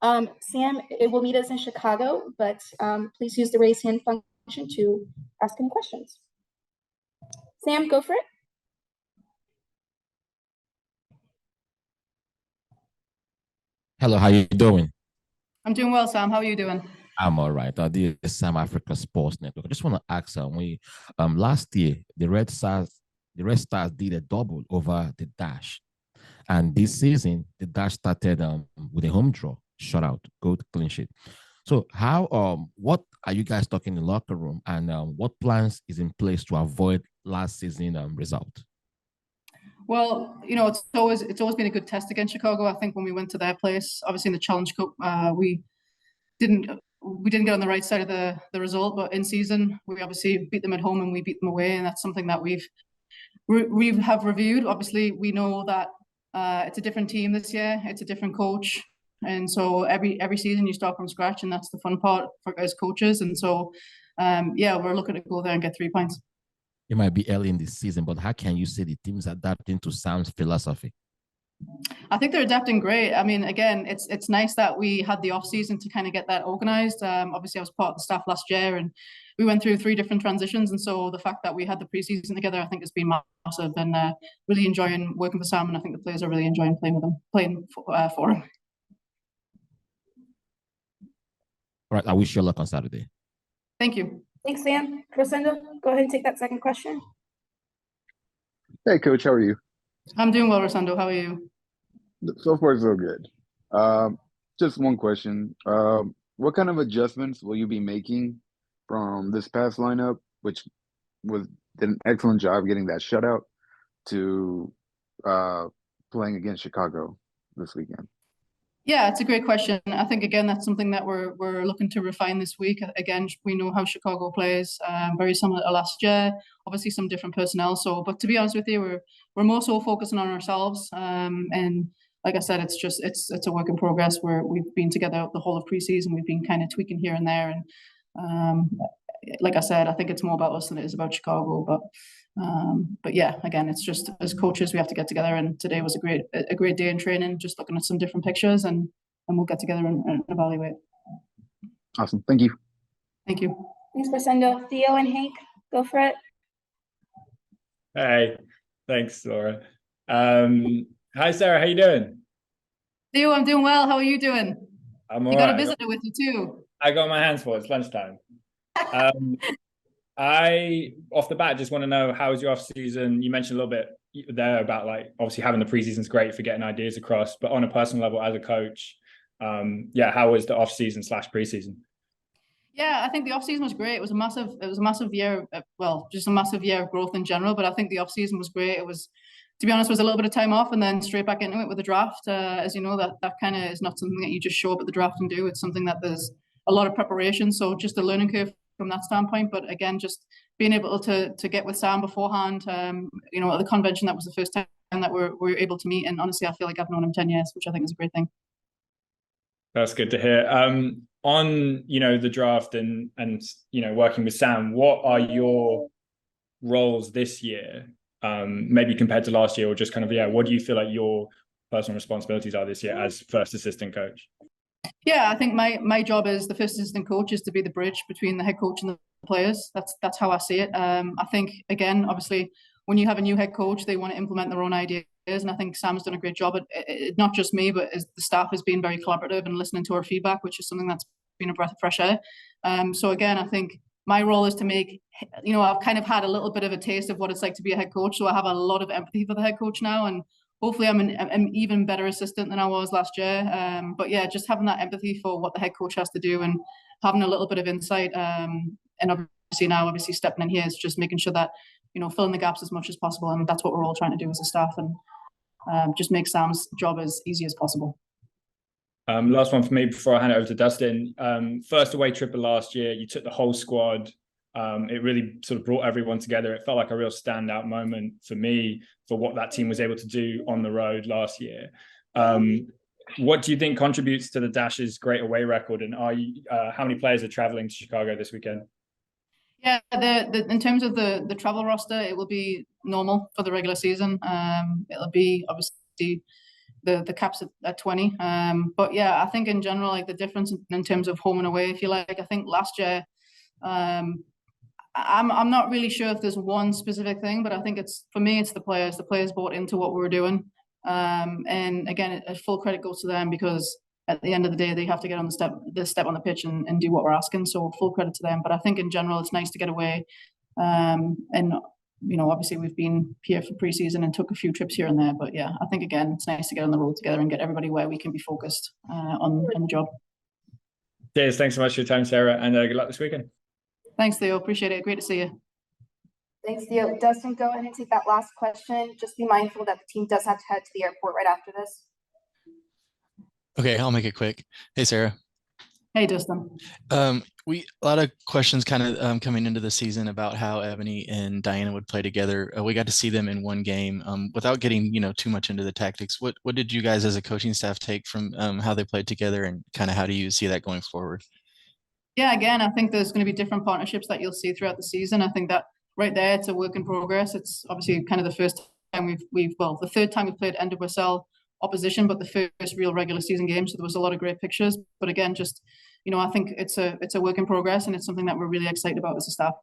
Sam, it will meet us in Chicago, but please use the raise hand function to ask him questions. Sam, go for it. Hello, how you doing? I'm doing well, Sam. How are you doing? I'm all right. This is Sam Africa Sports Network. I just want to ask, last year the Red Stars did a double over the Dash, and this season the Dash started with a home draw, shutout, good clean sheet. So what are you guys talking in the locker room, and what plans is in place to avoid last season result? Well, it's always been a good test against Chicago. I think when we went to their place, obviously in the Challenge Cup, we didn't get on the right side of the result, but in season we obviously beat them at home and we beat them away, and that's something that we have reviewed. Obviously, we know that it's a different team this year, it's a different coach, and so every season you start from scratch, and that's the fun part for as coaches. And so, we're looking to go there and get 3 points. It might be early in the season, but how can you say the team's adapting to Sam's philosophy? I think they're adapting great. I mean, again, it's nice that we had the off season to kind of get that organized. Obviously, I was part of the staff last year, and we went through 3 different transitions. And so the fact that we had the preseason together, I think, has been massive. And really enjoying working with Sam, and I think the players are really enjoying playing for him. All right, I wish you luck on Saturday. Thank you. Thanks, Sam. Rosendo, go ahead and take that second question. Hey, Coach, how are you? I'm doing well, Rosendo. How are you? So far, so good. Just one question. What kind of adjustments will you be making from this past lineup, which did an excellent job getting that shutout, to playing against Chicago this weekend? Yeah, it's a great question. I think, again, that's something that we're looking to refine this week. Again, we know how Chicago plays, very similar to last year. Obviously, some different personnel. But to be honest with you, we're more so focusing on ourselves. And like I said, it's a work in progress. We've been together the whole of preseason. We've been kind of tweaking here and there. And like I said, I think it's more about us than it is about Chicago. But yeah, again, it's just as coaches we have to get together, and today was a great day in training, just looking at some different pictures, and we'll get together and evaluate. Awesome. Thank you. Thank you. Thanks, Rosendo. Theo and Hank, go for it. Hey, thanks, Laura. Hi, Sarah. How you doing? Theo, I'm doing well. How are you doing? I'm all right. You got right. a visitor with you too. I got my hands full. It's lunchtime. I, off the bat, just want to know, how was your off season? You mentioned a little bit there about, like, obviously having the preseason is great for getting ideas across, but on a personal level as a coach, how was the off season / preseason? Yeah, I think the off season was great. It was a massive year. Just a massive year of growth in general. But I think the off season was great. It was, to be honest, was a little bit of time off and then straight back into it with the draft. As you know, that kind of is not something that you just show up at the draft and do. It's something that there's a lot of preparation. So just a learning curve from that standpoint. But again, just being able to get with Sam beforehand. At the convention, that was the first time that we were able to meet. And honestly, I feel like I've known him 10 years, which I think is a great thing. That's good to hear. On the draft and working with Sam, what are your roles this year, maybe compared to last year, or just kind of what do you feel like your personal responsibilities are this year as first assistant coach? Yeah, I think my job as the first assistant coach is to be the bridge between the head coach and the players. That's how I see it. I think, again, obviously, when you have a new head coach, they want to implement their own ideas. And I think Sam's done a great job at it, not just me, but as the staff has been very collaborative and listening to our feedback, which is something that's been a breath of fresh air. So again, I think my role is to make, I've kind of had a little bit of a taste of what it's like to be a head coach. So I have a lot of empathy for the head coach now, and hopefully I'm an even better assistant than I was last year. But yeah, just having that empathy for what the head coach has to do and having a little bit of insight. And obviously stepping in here is just making sure that, filling the gaps as much as possible. And that's what we're all trying to do as a staff, and just make Sam's job as easy as possible. Last one for me before I hand it over to Dustin. First away trip of last year, you took the whole squad. It really sort of brought everyone together. It felt like a real standout moment for me for what that team was able to do on the road last year. What do you think contributes to the Dash's great away record? And how many players are traveling to Chicago this weekend? Yeah, in terms of the travel roster, it will be normal for the regular season. It'll be obviously the caps at 20. But yeah, I think in general, like the difference in terms of home and away, if you like, I think last year, I'm not really sure if there's one specific thing, but I think for me, it's the players. The players bought into what we were doing. And again, full credit goes to them, because at the end of the day, they have to get on the step on the pitch and do what we're asking. So full credit to them. But I think in general, it's nice to get away. And obviously we've been here for preseason and took a few trips here and there. But yeah, I think again, it's nice to get on the road together and get everybody where we can be focused on the job. Cheers. Thanks so much for your time, Sarah, and good luck this weekend. Thanks, Theo. Appreciate it. Great to see you. Thanks, Theo. Dustin, go ahead and take that last question. Just be mindful that the team does have to head to the airport right after this. Okay, I'll make it quick. Hey, Sarah. Hey, Dustin. A lot of questions kind of coming into the season about how Ebony and Diana would play together. We got to see them in one game. Without getting too much into the tactics, what did you guys as a coaching staff take from how they played together, and kind of how do you see that going forward? Yeah, again, I think there's going to be different partnerships that you'll see throughout the season. I think that right there, it's a work in progress. It's obviously kind of the first time the third time we've played NWSL opposition, but the first real regular season game. So there was a lot of great pictures. But again, just I think it's a work in progress, and it's something that we're really excited about as a staff.